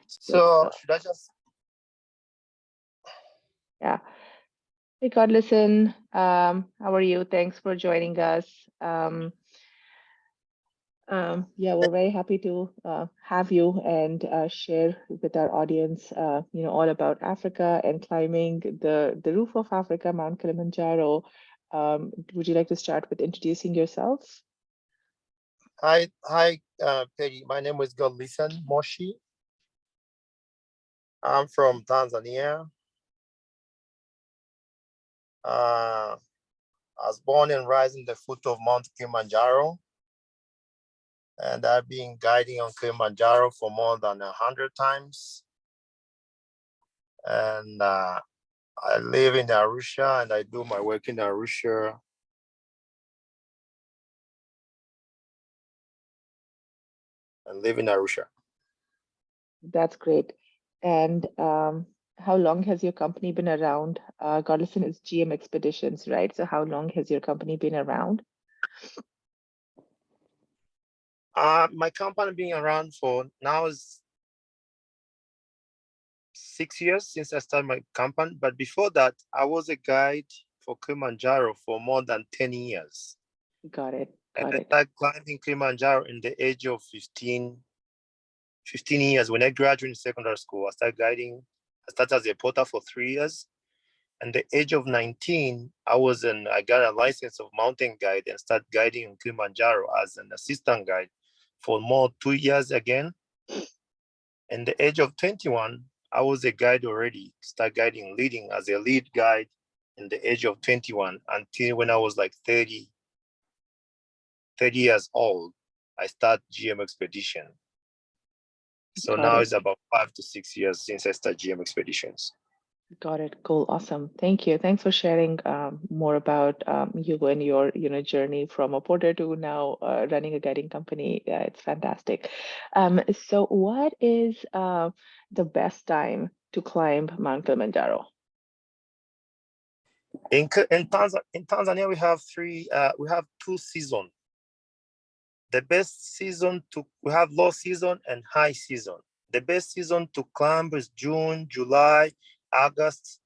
So should I just? Yeah. Hey, God, listen. How are you? Thanks for joining us. Yeah, we're very happy to have you and share with our audience, all about Africa and climbing the roof of Africa, Mount Kilimanjaro. Would you like to start with introducing yourself? Hi, Peggy. My name is Godlisten Moshi. I'm from Tanzania. I was born and raised in the foot of Mount Kilimanjaro, and I've been guiding on Kilimanjaro for more than 100 times. And I live in Arusha, and I do my work in Arusha. I live in Arusha. That's great. And how long has your company been around? Godlisten is GM Expeditions, right? So how long has your company been around? My company been around for now is 6 years since I started my company. But before that, I was a guide for Kilimanjaro for more than 10 years. Got it. And Got I it. started climbing Kilimanjaro in the age of 15 years. When I graduated secondary school, I started guiding. I started as a porter for 3 years. And the age of 19, I got a license of mountain guide and started guiding in Kilimanjaro as an assistant guide for more 2 years again. And the age of 21, I was a guide already, start guiding, leading as a lead guide in the age of 21 until when I was like 30 years old, I started GM Expedition. So Got now it. it's about 5 to 6 years since I started GM Expeditions. Got it. Cool. Awesome. Thank you. Thanks for sharing more about you and your journey from a porter to now running a guiding company. Yeah, it's fantastic. So what is the best time to climb Mount Kilimanjaro? In Tanzania, we have 2 seasons. The best season we have low season and high season. The best season to climb is June, July, August,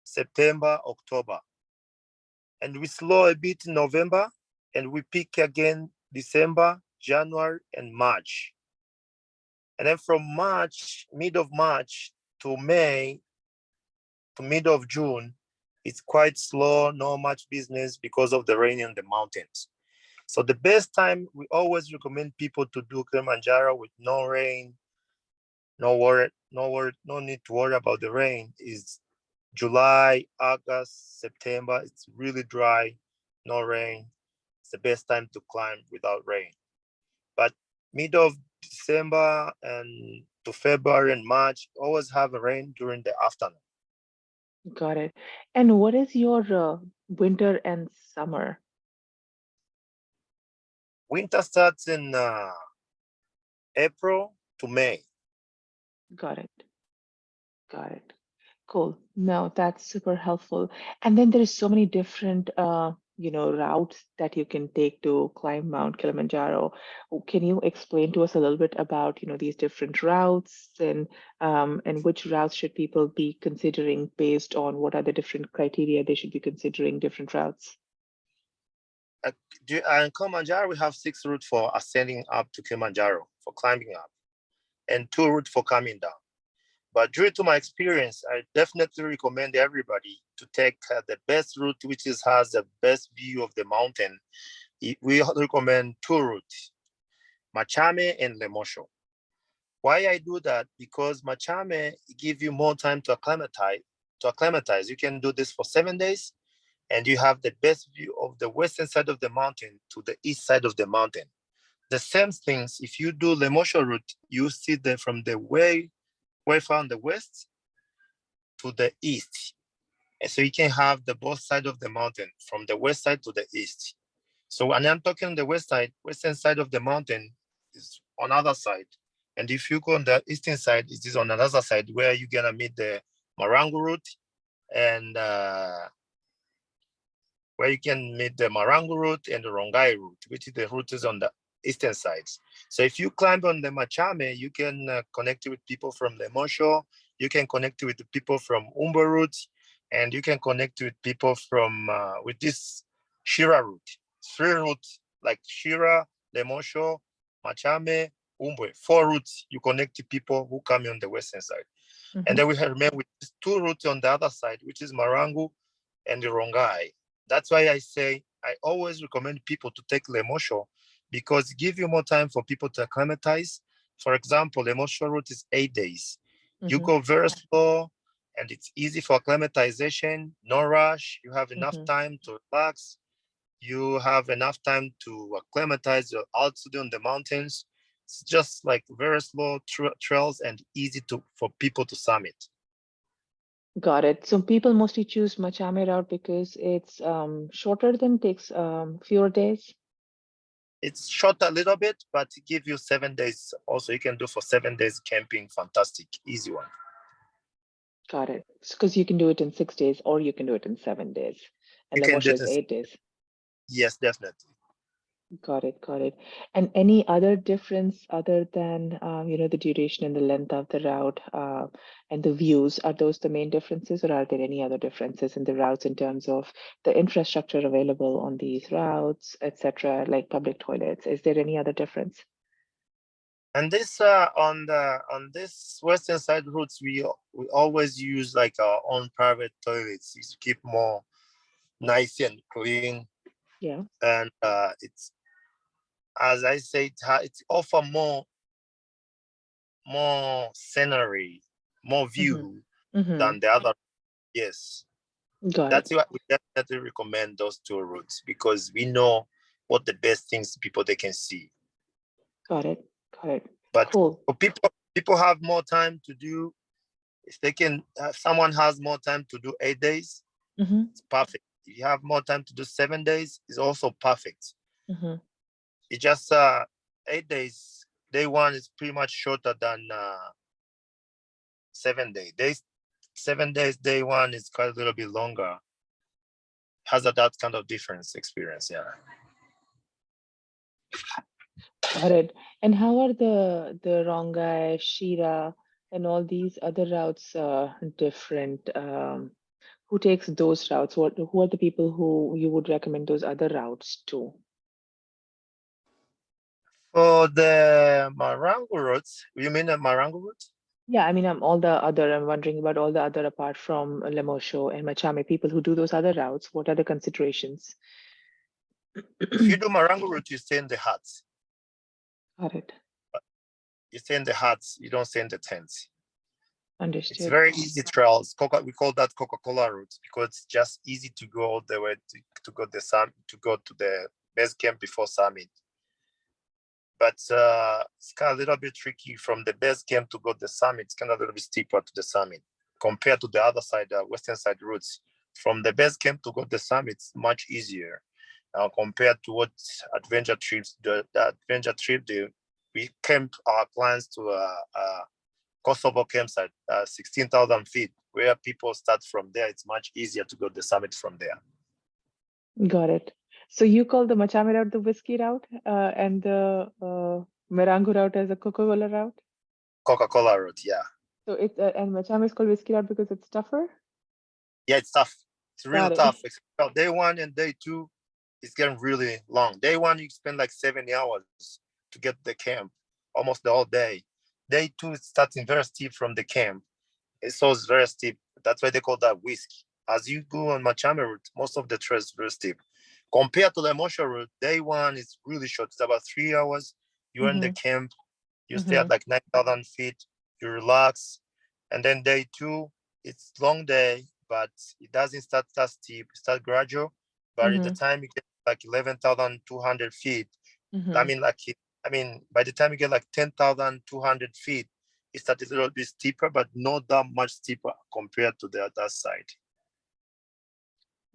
September, October. And we slow a bit in November, and we peak again December, January, and March. And then from mid of March to May, to mid of June, it's quite slow, not much business because of the rain in the mountains. So the best time, we always recommend people to do Kilimanjaro with no rain, no need to worry about the rain, is July, August, September. It's really dry, no rain. It's the best time to climb without rain. But mid of December and to February and March, always have rain during the afternoon. Got it. And what is your winter and summer? Winter starts in April to May. Got it. Got it. Cool. No, that's super helpful. And then there's so many different, routes that you can take to climb Mount Kilimanjaro. Can you explain to us a little bit about, these different routes and which routes should people be considering based on what are the different criteria they should be considering different routes? In Kilimanjaro, we have 6 routes for ascending up to Kilimanjaro, for climbing up, and 2 routes for coming down. But due to my experience, I definitely recommend everybody to take the best route, which has the best view of the mountain. We recommend 2 routes, Machame and Lemosho. Why I do that? Because Machame give you more time to acclimatize. You can do this for 7 days, and you have the best view of the western side of the mountain to the east side of the mountain. The same things, if you do Lemosho route, you see them from the way far on the west to the east. And so you can have the both sides of the mountain, from the west side to the east. So when I'm talking the western side of the mountain is on other side. And if you go on the eastern side, it is on another side where you're gonna meet the Marangu route and where you can meet the Marangu route and the Rongai route, which is the route is on the eastern sides. So if you climb on the Machame, you can connect with people from Lemosho, you can connect with the people from Umbo route, and you can connect with people from with this Shira route. 3 routes like Shira, Lemosho, Machame, Umbwe. 4 routes you connect to people who come on the western side. And Mm-hmm. then we have remain with 2 routes on the other side, which is Marangu and the Rongai. That's why I say I always recommend people to take Lemosho because it gives you more time for people to acclimatize. For example, Lemosho route is 8 days. You Mm-hmm. go very slow and it's easy for acclimatization, no rush. You have enough Mm-hmm. time to relax. You have enough time to acclimatize your altitude on the mountains. It's just like very slow trails and easy to for people to summit. Got it. So people mostly choose Machame route because it's shorter than takes fewer days. It's short a little bit, but it give you 7 days. Also, you can do for 7 days camping. Fantastic, easy one. Got it. Because you can do it in 6 days or you can do it in 7 days. And You can do Lemosho it. is 8 days. Yes, definitely. Got it, got it. And any other difference other than the duration and the length of the route and the views? Are those the main differences, or are there any other differences in the routes in terms of the infrastructure available on these routes, etc., like public toilets? Is there any other difference? And this on this western side routes, we always use like our own private toilets to keep more nice and clean. Yeah. And it's as I say, it offer more scenery, more Mm-hmm. view Mm-hmm. than the other. Yes, Got that's it. why we definitely recommend those 2 routes because we know what the best things people they can see. Got it. Got it. But Cool. for people have more time to do. If they can, if someone has more time to do 8 days, Mm-hmm. it's perfect. If you have more time to do 7 days, it's also perfect. Mm-hmm. It just 8 days. Day one is pretty much shorter than 7 days. 7 days. Day one is quite a little bit longer. Has that kind of difference experience? Yeah. Got it. And how are the Rongai, Shira, and all these other routes different? Who takes those routes? Who are the people who you would recommend those other routes to? For the Marangu routes, you mean the Marangu route? Yeah, I mean, I'm wondering about all the other apart from Lemosho and Machame, people who do those other routes. What are the considerations? If you do Marangu route, you stay in the huts. Got it. You stay in the huts. You don't stay in the tents. It's Understood. very easy trails. We call that Coca-Cola route because it's just easy to go all the way to go to go to the base camp before summit. But it's kind of a little bit tricky from the base camp to go to the summit. It's kind of a little bit steeper to the summit compared to the other side, western side routes. From the base camp to go to the summit, it's much easier compared to what adventure trips. The adventure trip, we camp our clients to a Kosovo campsite, 16,000 feet, where people start from there. It's much easier to go to the summit from there. Got it. So you call the Machame route the whiskey route and the Merangu route as a Coca-Cola route? Coca-Cola route, yeah. So it's and Machame is called whiskey route because it's tougher? Yeah, it's tough. It's real Got it. tough. Day one and day two, it's getting really long. Day one, you spend like 7 hours to get to the camp, almost the whole day. Day two, it's starting very steep from the camp. It's very steep. That's why they call that whiskey. As you go on Machame route, most of the trails is very steep. Compared to the Mosho route, day one is really short. It's about 3 hours. You're in the Mm-hmm. camp. You stay Mm-hmm. at like 9,000 feet. You relax. And then day two, it's long day, but it doesn't start that steep. It starts gradual. But at the Mm-hmm. time you get like 11,200 feet, I Mm-hmm. mean, by the time you get like 10,200 feet, it starts a little bit steeper, but not that much steeper compared to the other side.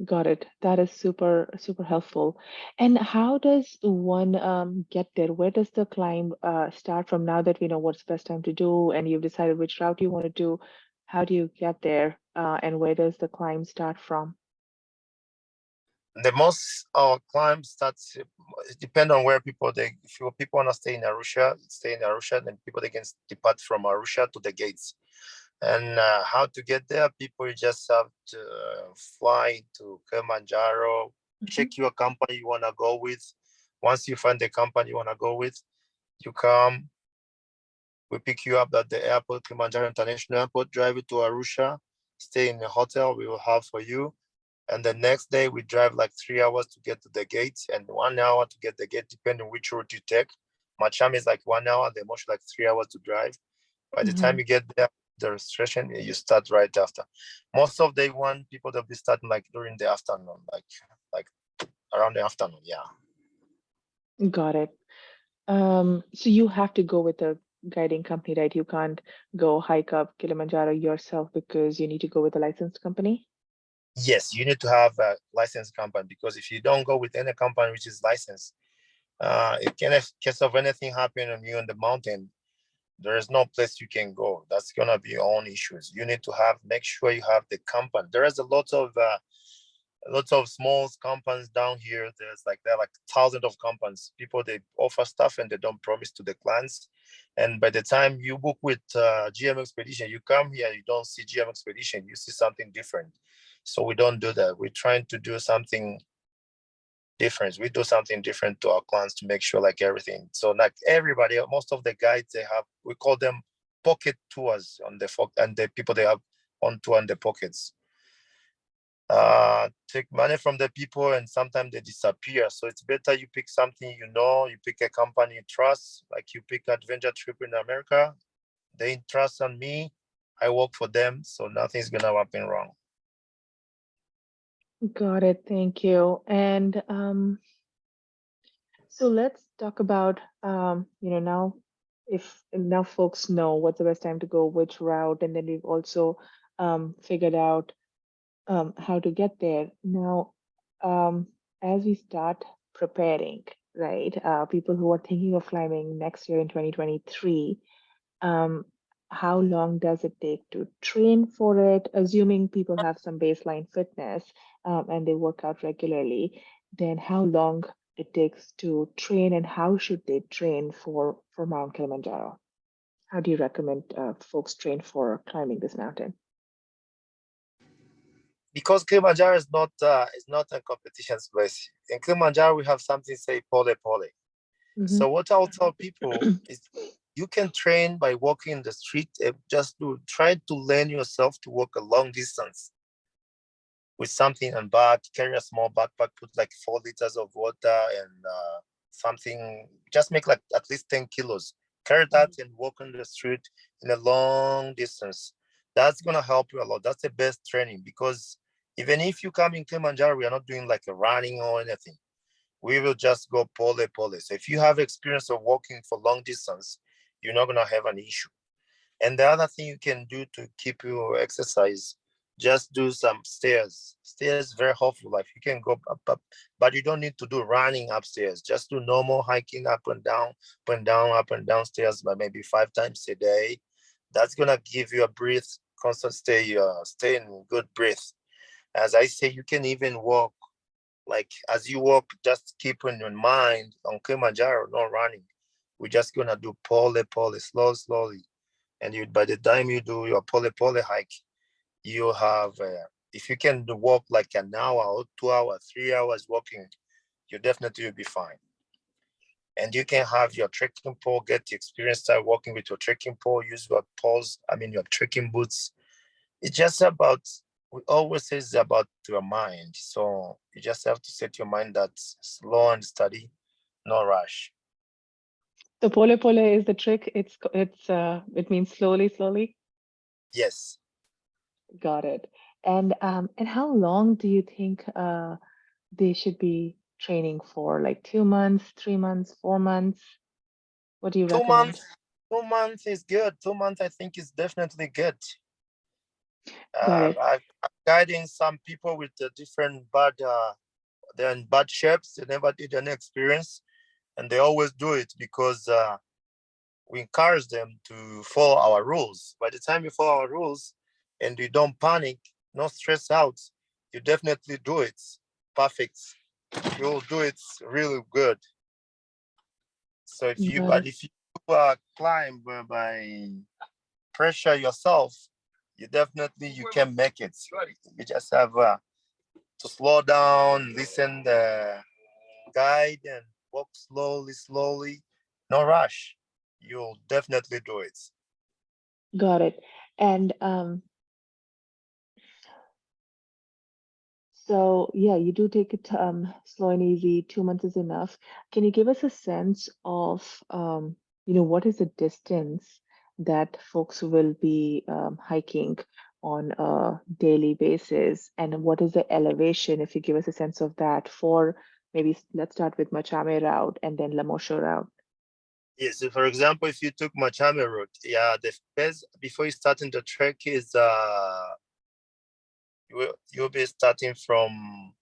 Got it. That is super, super helpful. And how does one get there? Where does the climb start from now that we know what's the best time to do and you've decided which route you want to do? How do you get there? And where does the climb start from? The most climb starts, it depends on where people they if you people want to stay in Arusha, then people they can depart from Arusha to the gates. And how to get there? People just have to fly to Kilimanjaro, Mhm. check your company you want to go with. Once you find the company you want to go with, you come, we pick you up at the airport, Kilimanjaro International Airport, drive you to Arusha, stay in the hotel we will have for you. And the next day we drive like 3 hours to get to the gates and 1 hour to get the gate, depending on which route you take. Macham is like 1 hour, the most like 3 hours to drive. By the time Mhm. you get there, the registration you start right after. Most of day one people they'll be starting like during the afternoon, like around the afternoon. Yeah. Got it. So you have to go with a guiding company, right? You can't go hike up Kilimanjaro yourself because you need to go with a licensed company. Yes, you need to have a licensed company because if you don't go with any company which is licensed, it can in case of anything happen on you in the mountain, there is no place you can go. That's gonna be your own issues. You need to have make sure you have the company. There is a lot of small companies down here. There are like thousands of companies. People they offer stuff and they don't promise to the clients. And by the time you book with GM Expedition, you come here, you don't see GM Expedition, you see something different. So we don't do that. We're trying to do something different. We do something different to our clients to make sure like everything. So like everybody, most of the guides they have, we call them pocket tours on the and the people they have on tour in the pockets take money from the people and sometimes they disappear. So it's better you pick something you pick a company you trust, like you pick Adventure Trip in America. They trust on me. I work for them, so nothing's gonna happen wrong. Got it. Thank you. And so let's talk about now if now folks know what's the best time to go, which route, and then we've also figured out how to get there. Now, as we start preparing, right, people who are thinking of climbing next year in 2023, um, how long does it take to train for it? Assuming people have some baseline fitness and they work out regularly, then how long it takes to train and how should they train for Mount Kilimanjaro? How do you recommend folks train for climbing this mountain? Because Kilimanjaro is not a competition place. In Kilimanjaro, we have something say pole pole. Hmm. So what I'll tell people is you can train by walking in the street and just to try to learn yourself to walk a long distance with something and back, carry a small backpack, put like 4 liters of water and something, just make like at least 10 kilos. Carry that and walk on the street in a long distance. That's going to help you a lot. That's the best training because even if you come in Kilimanjaro, we are not doing like a running or anything. We will just go pole pole. So if you have experience of walking for long distance, you're not going to have an issue. And the other thing you can do to keep your exercise, just do some stairs. Stairs very helpful. Like you can go up, but you don't need to do running upstairs. Just do normal hiking up and down, up and down, up and down stairs, but maybe 5 times a day. That's gonna give you a breath, constant stay in good breath. As I say, you can even walk. Like as you walk, just keep in your mind on Kilimanjaro, not running. We're just gonna do pole pole, slowly and you by the time you do your pole pole hike, you have if you can walk like an hour or 2 hours, 3 hours walking, you definitely will be fine. And you can have your trekking pole, get the experience, start walking with your trekking pole, use your poles, your trekking boots. It's just about we always say it's about your mind. So you just have to set your mind that slow and steady, no rush. So pole pole is the trick. It means slowly, slowly. Yes. Got it. And how long do you think they should be training for? Like 2 months, 3 months, 4 months? What do you two recommend? months 2 months is good. 2 months I think is definitely good. Got it. I'm guiding some people with the different they're in bad shapes. They never did any experience, and they always do it because we encourage them to follow our rules. By the time you follow our rules and you don't panic, not stress out, you definitely do it. perfect. You'll do it really good. So if you Got it. climb by pressure yourself, you can make it. You just have to slow down, listen the guide, and walk slowly. No rush. You'll definitely do it. Got it. And so yeah, you do take it slow and easy. 2 months is enough. Can you give us a sense of what is the distance that folks will be hiking on a daily basis, and what is the elevation? If you give us a sense of that for maybe let's start with Machame route and then Lamosho route. Yes, so for example, if you took Machame route, yeah, the best before you starting the trek is you'll be starting from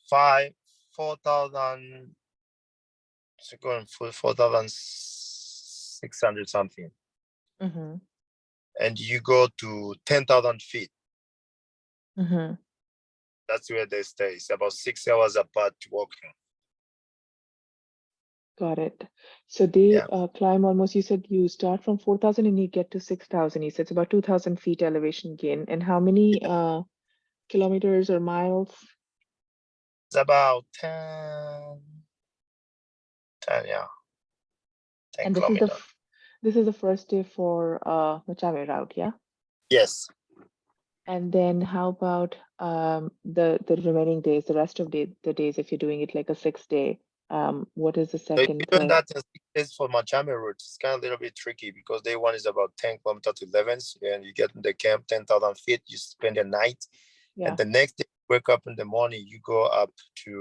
4,000 to go for 4,600 something, Mm-hmm. and you go to 10,000 feet. Mm-hmm. That's where they stay. It's about 6 hours apart walking. Got it. So they Yeah, climb almost, you said you start from 4,000 and you get to 6,000. You said it's about 2,000 feet elevation gain. And how many kilometers or miles? it's about 10, yeah, 10 And this is kilometers. this is the first day for Machame route, yeah? Yes. And then how about the remaining days, the rest of the days, if you're doing it like a 6 day, what is the So if second, you're doing third? that in 6 days for Machame route, it's kind of a little bit tricky because day one is about 10 kilometers to 11, and you get in the camp 10,000 feet, you spend the night, Yeah, and the next day you wake up in the morning, you go up to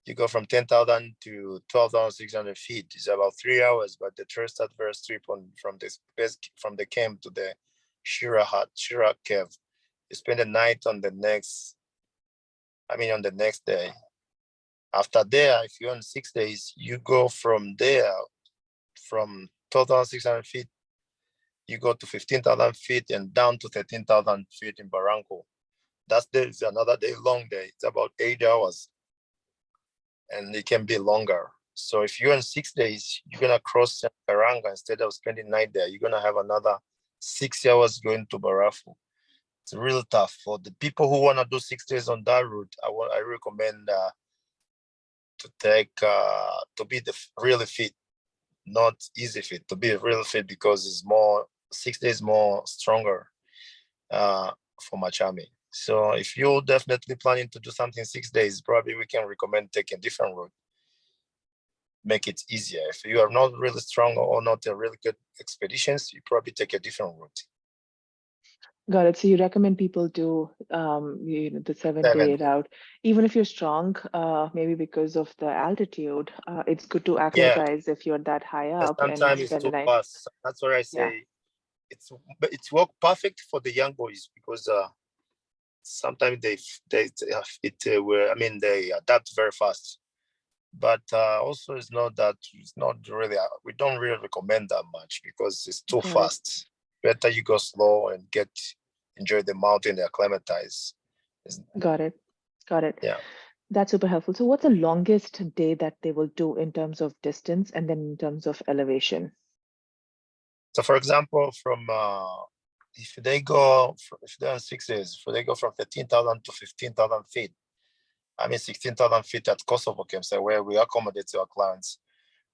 you go from 10,000 to 12,600 feet. It's about 3 hours, but the trail starts very steep from this base, from the camp to the Shira cave. You spend the night on on the next day. After there, if you're on 6 days, you go from there, from 12,600 feet, you go to 15,000 feet and down to 13,000 feet in Barranco. It's another day, long day. It's about 8 hours, and it can be longer. So if you're in 6 days, you're gonna cross Karanga instead of spending night there. You're gonna have another 6 hours going to Barafu. It's really tough for the people who wanna do 6 days on that route. I recommend to take to be really fit, not easy fit. To be really fit because it's more 6 days more stronger for Machame. So if you're definitely planning to do something 6 days, probably we can recommend taking a different route, make it easier. If you are not really strong or not a really good expeditions, you probably take a different route. got it. So you recommend people do the 7 day 7 days. route, even if you're strong, maybe because of the altitude. It's good to Yeah, acclimatize if you're that high and up and sometimes it's spend the too night. fast. That's why I Yeah, say it's work perfect for the young boys because sometimes they adapt very fast. But also it's not really we don't really recommend that much because it's too got it. fast. Better you go slow and enjoy the mountain, acclimatize. Got it. Got it. Yeah. That's super helpful. So what's the longest day that they will do in terms of distance and then in terms of elevation? So for example, from if they're on 6 days, if they go from 13,000 to 15,000 feet, 16,000 feet at Kosovo campsite where we accommodate our clients.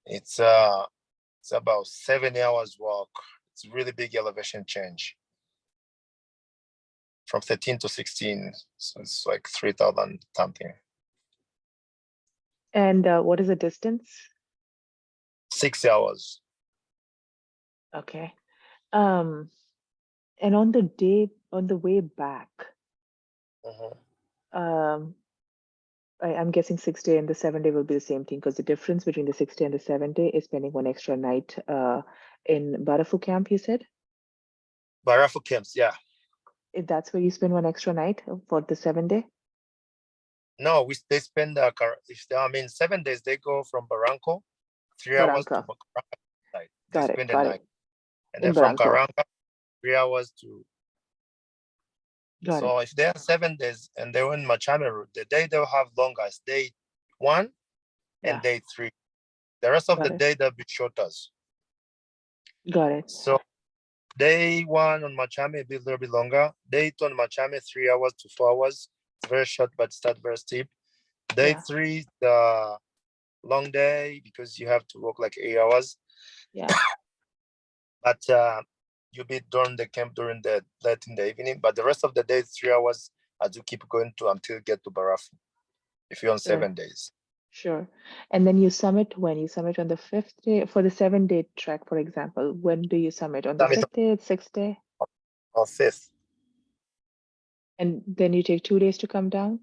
It's about 7 hours walk. It's a really big elevation change from 13 to 16. So it's like 3,000 something. And what is the distance? 6 hours. Okay. And on the way back, Mhm. um, I'm guessing 6 day and the 7 day will be the same thing because the difference between the 6 day and the 7 day is spending one extra night in Barafu camp, you said? Barafu camps, yeah. If that's where you spend one extra night for the 7 day? No, they spend 7 days. They go from Barranco, 3 hours to Barranca. Barranca side. They Got it. spend the Got it. night, and then In from Barranco. Caranga, 3 hours to Got it. So if they are 7 days and they're in Machame route, the day they'll have longer is day 1 and Yeah. day 3. The rest of the Got it. day they'll be shorter. Got it. So day 1 on Machame will be a little bit longer. Day 2 on Machame, 3 hours to 4 hours. It's very short, but start very steep. Day Yeah. 3, the long day because you have to work like 8 hours. Yeah. But you'll be during the camp during the late in the evening. But the rest of the day, 3 hours as you keep going to until you get to Barafu. If you're on Sure. 7 days, Sure. And then you summit when? You summit on the fifth day for the 7 day trek, for example. When do you summit? On the summit fifth day, sixth day? on 5th, And then you take 2 days to come down?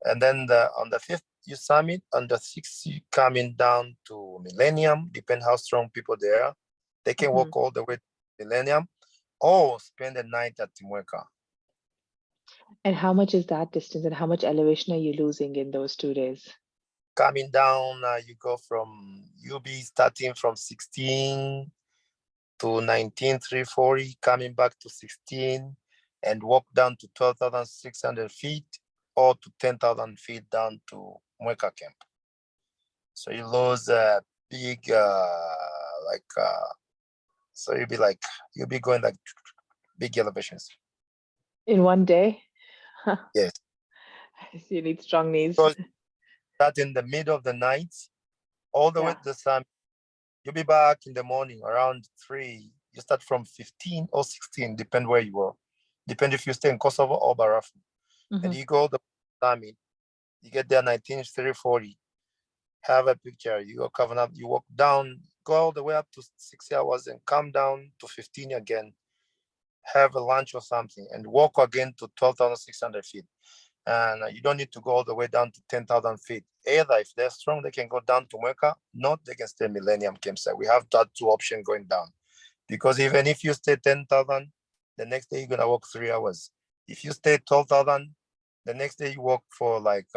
and then on the 5th you summit. On the 6th you coming down to Millennium. Depend how strong people they are. They can Hmm. walk all the way to Millennium, or spend the night at Timueca. And how much is that distance and how much elevation are you losing in those 2 days? Coming down, you go from you'll be starting from 16 to 19,340, coming back to 16, and walk down to 12,600 feet or to 10,000 feet down to Mueca camp. So you lose a big, like, so you'll be going like big elevations. In one day? Yes. You need strong knees. Because that in the middle of the night, all the way Yeah. to the sun, you'll be back in the morning around 3. You start from 15 or 16, depend where you are. Depend if you stay in Kosovo or Barafu. And Hmm. you go the summit. You get there 19,340. Have a picture. You go covering up. You walk down, go all the way up to 6 hours, and come down to 15 again. Have a lunch or something, and walk again to 12,600 feet. And you don't need to go all the way down to 10,000 feet. Either if they're strong, they can go down to Mueca. Not, they can stay Millennium campsite. We have that 2 options going down. Because even if you stay 10,000, the next day you're gonna walk 3 hours. If you stay 12,000, the next day you walk for like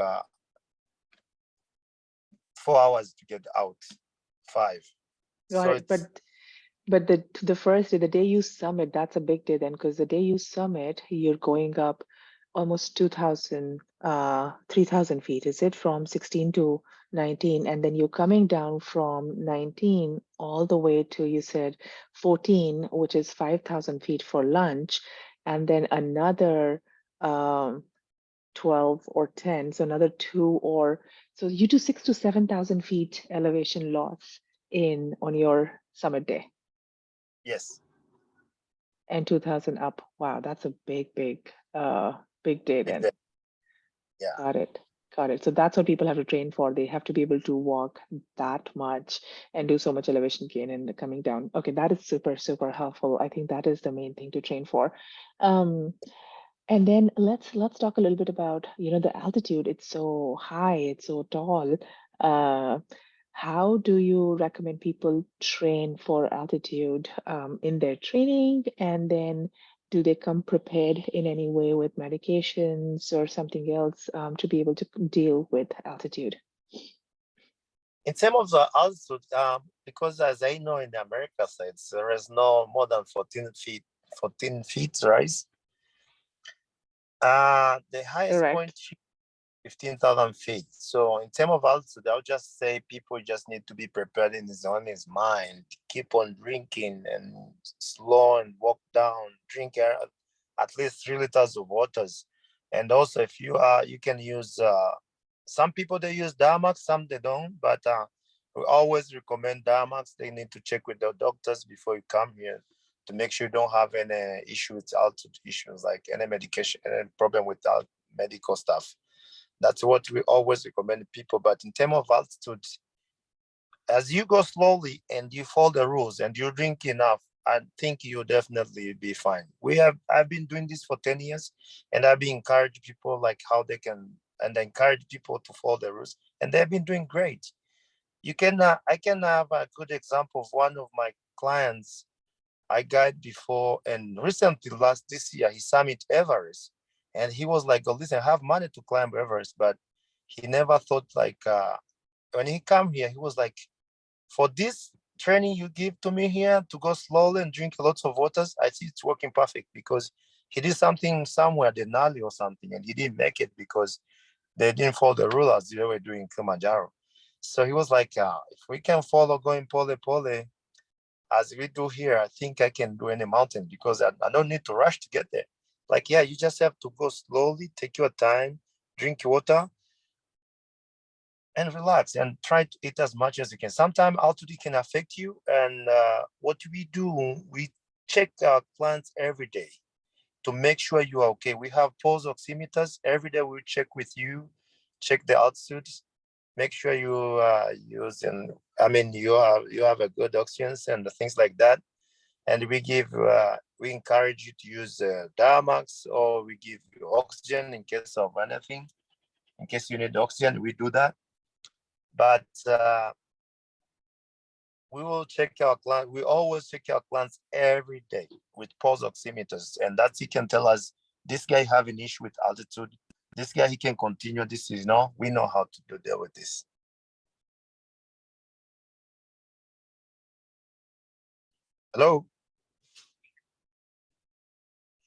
4 hours to get out. 5. Got So it. it's But the first day, the day you summit, that's a big day then, because the day you summit, you're going up almost 2,000, 3,000 feet. Is it from 16 to 19? And then you're coming down from 19 all the way to, you said, 14, which is 5,000 feet for lunch, and then another um, 12 or 10, so another two, or so you do 6 to 7,000 feet elevation loss in on your summit day. yes, And 2000 up. Wow, that's a big day big then. day. Yeah. Got it. Got it. So that's what people have to train for. They have to be able to walk that much and do so much elevation gain and coming down. Okay, that is super, super helpful. I think that is the main thing to train for. Um, and then let's talk a little bit about, the altitude. It's so high, it's so tall. Uh, how do you recommend people train for altitude in their training? And then do they come prepared in any way with medications or something else to be able to deal with altitude? In terms of the altitude, because as I know in the America sides, there is no more than 14 feet rise. The highest point Correct. 15,000 feet. So in terms of altitude, I'll just say people just need to be prepared in his mind. Keep on drinking and slow and walk down. Drink at least 3 liters of waters. And also, if you can use. Some people they use Diamax, some they don't. But we always recommend Diamax. They need to check with their doctors before you come here to make sure you don't have any issues, altitude issues like any medication, any problem with medical stuff. That's what we always recommend people. But in terms of altitude, as you go slowly and you follow the rules and you drink enough, I think you'll definitely be fine. I've been doing this for 10 years, and I've been encouraging people like how they can, and encourage people to follow the rules, and they've been doing great. I can have a good example of one of my clients I guide before, and recently last this year he summit Everest, and he was like, "Oh, listen, I have money to climb Everest," but he never thought like when he come here, he was like, "For this training you give to me here to go slowly and drink lots of waters, I see it's working perfect because he did something somewhere, Denali or something, and he didn't make it because they didn't follow the rules as they were doing Kilimanjaro. So he was like, if we can follow going pole pole as we do here, I think I can do any mountain because I don't need to rush to get there. Like, yeah, you just have to go slowly, take your time, drink water, and relax and try to eat as much as you can. Sometimes altitude can affect you. And what we do, we check our plants every day to make sure you are okay. We have pulse oximeters. Every day we check with you, check the altitude, make sure you are using, I mean, you have a good oxygen and things like that. And we encourage you to use Diamax, or we give you oxygen in case of anything. In case you need oxygen, we do that. But we will check our client. We always check our clients every day with pulse oximeters, and that he can tell us this guy have an issue with altitude. This guy he can continue. This is we know how to deal with this. Hello.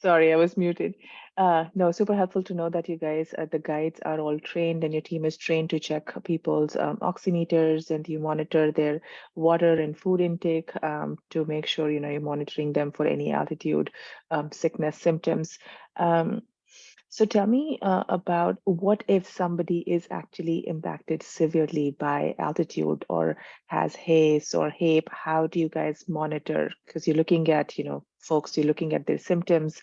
Sorry, I was muted. No, super helpful to know that you guys, the guides are all trained and your team is trained to check people's oximeters, and you monitor their water and food intake to make sure, you're monitoring them for any altitude sickness symptoms. Um, so tell me about what if somebody is actually impacted severely by altitude or has haze or HAPE? How do you guys monitor? Because you're looking at, folks, you're looking at their symptoms.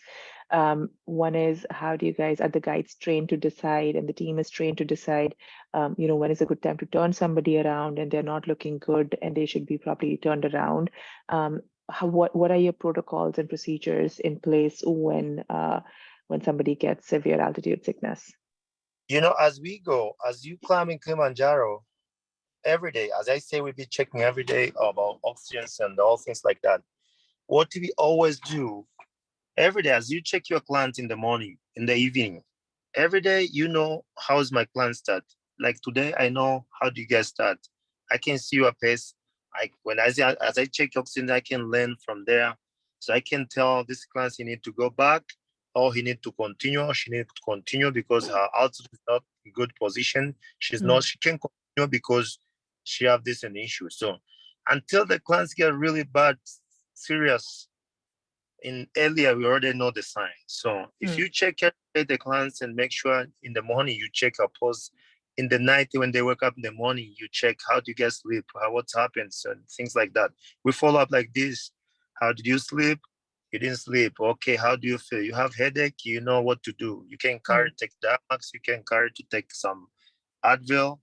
One is, how do you guys, are the guides trained to decide and the team is trained to decide, when is a good time to turn somebody around and they're not looking good and they should be properly turned around? What are your protocols and procedures in place when somebody gets severe altitude sickness? As we go, as you climb in Kilimanjaro every day, as I say, we be checking every day about oxygens and all things like that. What we always do every day, as you check your client in the morning, in the evening, every day, how's my client start. Like today, I know how do you guys start. I can see your pace. As I check oxygen, I can learn from there. So I can tell this client he need to go back, or he need to continue, or she need to continue because her altitude is not in good position. She can continue because she have this an issue. So until the clients get really bad, serious, in earlier, we already know the sign. So if you check the clients and make sure in the morning you check a pulse, in the night when they wake up in the morning, you check how do you get sleep, what's happened, so things like that. We follow up like this. How did you sleep? You didn't sleep. Okay, how do you feel? You have headache, you know what to do. You can take Damax, you can to take some Advil,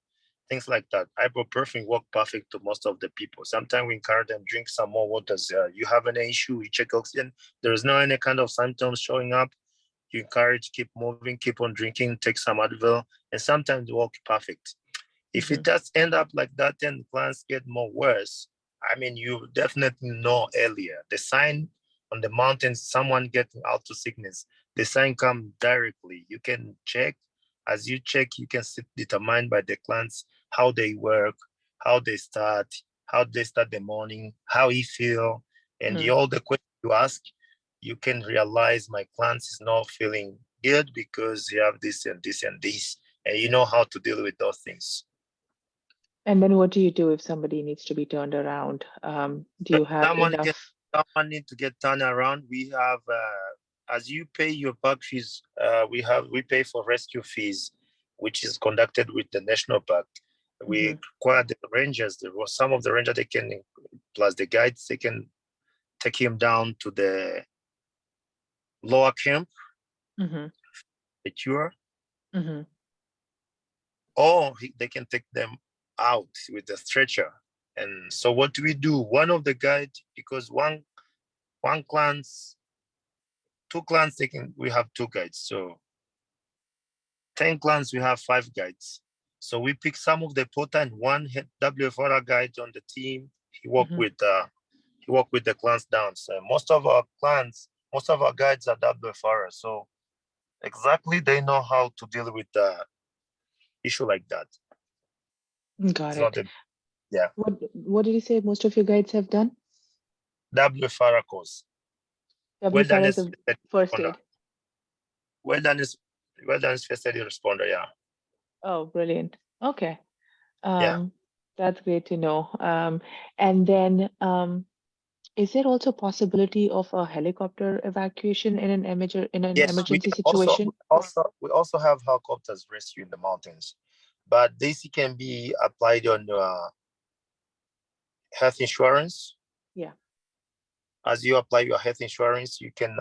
things like that. Ibuprofen work perfect to most of the people. Sometimes we encourage them drink some more waters. You have an issue, you check oxygen. There is no any kind of symptoms showing up. You encourage keep moving, keep on drinking, take some Advil, and sometimes it work perfect. If it does end up like that, then plants get more worse. I mean, you definitely know earlier. The sign on the mountains, someone getting altitude sickness, the sign come directly. You can check. As you check, you can determine by the plants how they work, how they start the morning, how he feel, and all the questions you ask, you can realize my plants is not feeling good because you have this and this and this, and you know how to deal with those things. And then what do you do if somebody needs to be turned around? Do you have enough? Someone need to get turned around. We have, as you pay your park fees, we pay for rescue fees, which is conducted with the national park. We require the rangers. There was some of the rangers they can, plus the guides, they can take him down to the lower camp, the tour, or they can take them out with the stretcher. And so what do we do? One of the guides, because one clans, two clans, we have two guides. So 10 clans, we have 5 guides. So we pick some of the POTA and one WFR guide on the team. He work with the clans down. So most of our guides are WFR. So exactly they know how to deal with the issue like that. Got It's it. not yeah. What did you say most of your guides have done? WFR course. WFR is the first aid. Well done is well done is first aid responder. Yeah. Oh, brilliant. Okay. Yeah. Um, that's great to know. And then is there also possibility of a helicopter evacuation in an Yes, we emergency also situation? have helicopters rescue in the mountains, but this can be applied on health insurance. Yeah, As you apply your health insurance, you can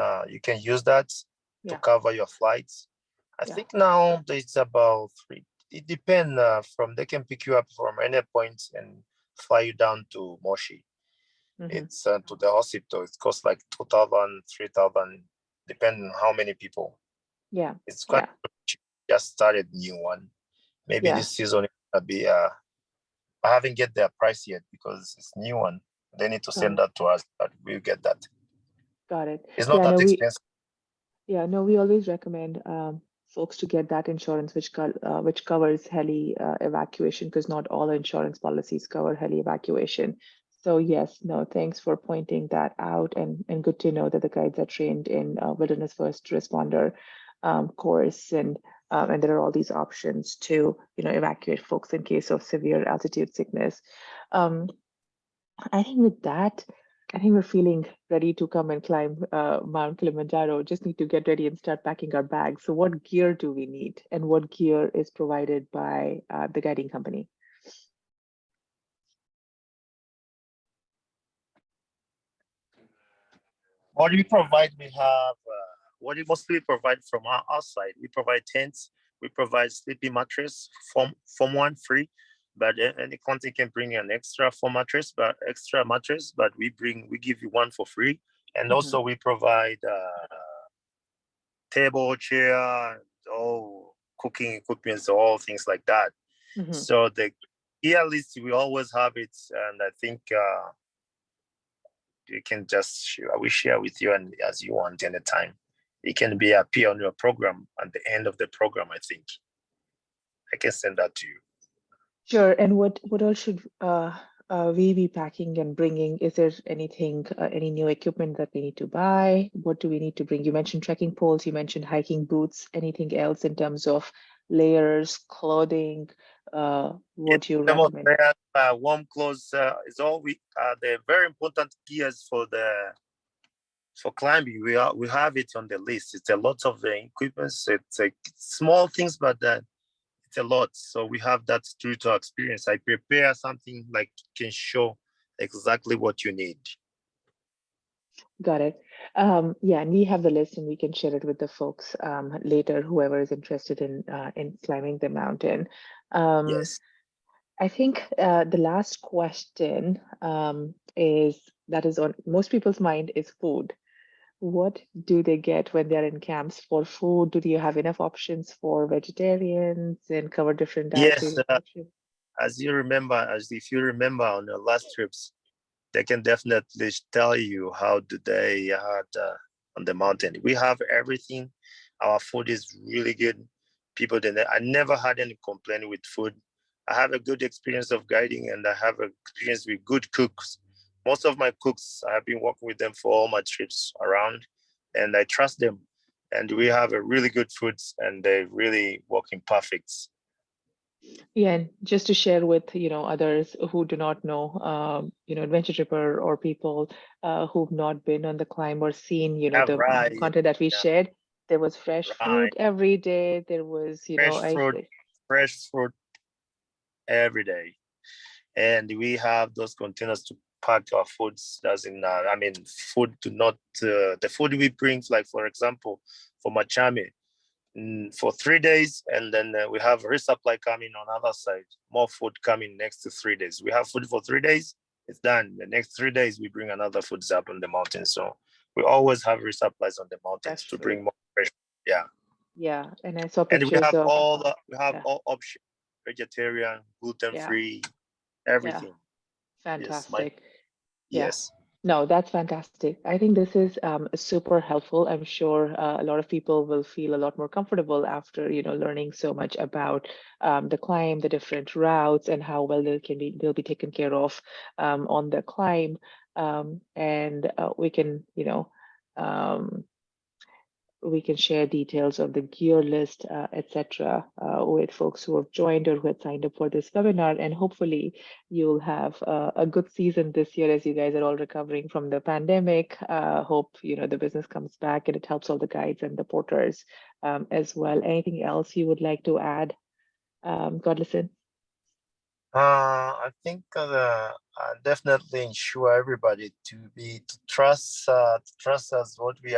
use that to yeah, cover your flights. I yeah. think now it's about three. It depends from they can pick you up from any point and fly you down to Moshi. Hmm. It's to the hospital. It costs like 2,000, 3,000, depending on how many people. Yeah, It's quite yeah, cheap. Just started new one. Maybe yeah. this season it's gonna be. I haven't get their price yet because it's new one. They need to Got send it. that to us, but we'll get that. Got it. It's not Yeah, that no, we expensive. Yeah, no, we always recommend folks to get that insurance which covers heli evacuation, because not all insurance policies cover heli evacuation. So yes, no, thanks for pointing that out, and good to know that the guides are trained in wilderness first responder course, and there are all these options to evacuate folks in case of severe altitude sickness. Um, I think with that, I think we're feeling ready to come and climb Mount Kilimanjaro. Just need to get ready and start packing our bags. So, what gear do we need, and what gear is provided by the guiding company? What we provide, we have what we mostly provide from our side. We provide tents, we provide sleeping mattress, from one free, but any country can bring an extra mattress, but we give you one for free, and Hmm. also we provide table, chair, all cooking equipment, all things like that. Hmm. So the gear list we always have it, and I think you can just share, we share with you and as you want anytime. It can be appear on your program at the end of the program. I think I can send that to you. Sure. And what else should we be packing and bringing? Is there anything, any new equipment that we need to buy? What do we need to bring? You mentioned trekking poles, you mentioned hiking boots. Anything else in terms of layers, clothing? Yes, What do you some of recommend? the warm clothes is all we the very important gears for climbing. We have it on the list. It's a lot of the equipment. It's like small things, but it's a lot. So we have that due to experience. I prepare something like can show exactly what you need. Got it. Yeah, and we have the list, and we can share it with the folks later, whoever is interested in climbing the mountain. Um, Yes. I think the last question is that is on most people's mind is food. What do they get when they're in camps for food? Do you have enough options for vegetarians and cover different dietary Yes. restrictions? As you remember, as if you remember on the last trips, they can definitely tell you how do they had on the mountain. We have everything. Our food is really good. People, I never had any complaint with food. I have a good experience of guiding, and I have an experience with good cooks. Most of my cooks, I have been working with them for all my trips around, and I trust them. And we have a really good foods, and they really working perfect. Yeah, and just to share with others who do not know, Adventure Tripper or people who've not been on the climb or seen, Have the rice, content that we yeah, shared. There was fresh rice, fruit every day. There was, fresh fruit, fresh fruit every day. And we have those containers to pack our foods. Doesn't I mean food to not the food we bring, like for example, for Machame, for 3 days, and then we have resupply coming on other side. More food coming next to 3 days. We have food for 3 days. It's done. The next 3 days we bring another foods up on the mountain. So we always have resupplies on the mountains fresh to fruit. bring more fresh. Yeah, Yeah, and I saw and pictures of, we have yeah, all options: vegetarian, gluten yeah, free, yeah, everything. Yes, my fantastic. Yeah. yes. No, that's fantastic. I think this is super helpful. I'm sure a lot of people will feel a lot more comfortable after, learning so much about the climb, the different routes, and how well they'll be taken care of on the climb. And we can, um, we can share details of the gear list, etc., with folks who have joined or who had signed up for this webinar. And hopefully, you'll have a good season this year as you guys are all recovering from the pandemic. Hope the business comes back and it helps all the guides and the porters as well. Anything else you would like to add, Godlisten? I think definitely ensure everybody to trust us what we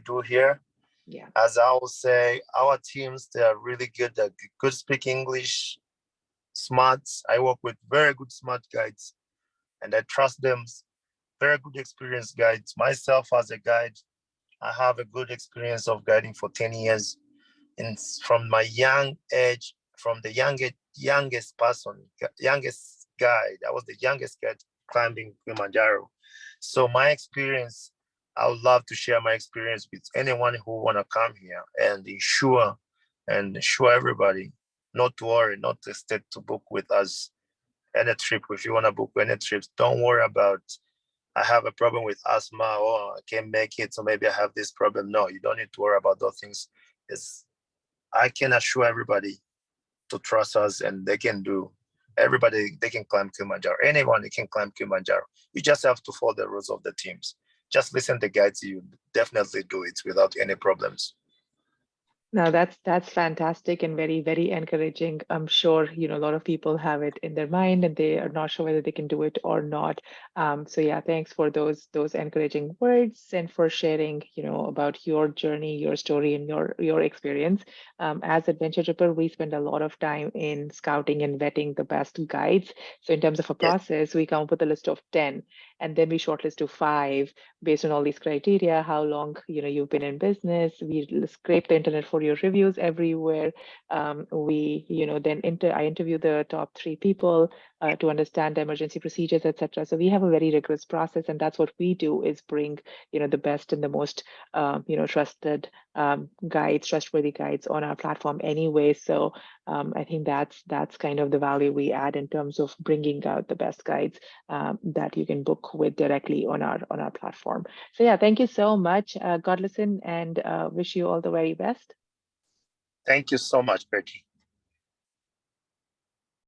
do here. Yeah. As I will say, our teams, they are really good. They could speak English, smart. I work with very good smart guides, and I trust them. Very good experienced guides. Myself as a guide, I have a good experience of guiding for 10 years. And from my young age, from the youngest guide, I was the youngest guide climbing Kilimanjaro. So my experience, I would love to share my experience with anyone who want to come here and ensure everybody not to worry, not to stay to book with us any trip. If you want to book any trips, don't worry about I have a problem with asthma or I can't make it, so maybe I have this problem. No, you don't need to worry about those things. It's I can assure everybody to trust us and they can do everybody they can climb Kilimanjaro. Anyone can climb Kilimanjaro. You just have to follow the rules of the teams. Just listen to guides, you definitely do it without any problems. Now that's fantastic and very, very encouraging. I'm sure, a lot of people have it in their mind and they are not sure whether they can do it or not. So yeah, thanks for those encouraging words and for sharing, about your journey, your story, and your experience. As Adventure Tripper, we spend a lot of time in scouting and vetting the best guides. So in terms of a Yes. process, we come up with a list of 10 and then we shortlist to 5 based on all these criteria, how long you've been in business. We scrape the internet for your reviews everywhere. We then I interview the top 3 people to understand the emergency procedures, etc. So we have a very rigorous process, and that's what we do is bring the best and the most trusted guides, trustworthy guides on our platform anyway. So I think that's kind of the value we add in terms of bringing out the best guides that you can book with directly on our platform. So yeah, thank you so much, Godlisten, and wish you all the very best. Thank you so much, Becky.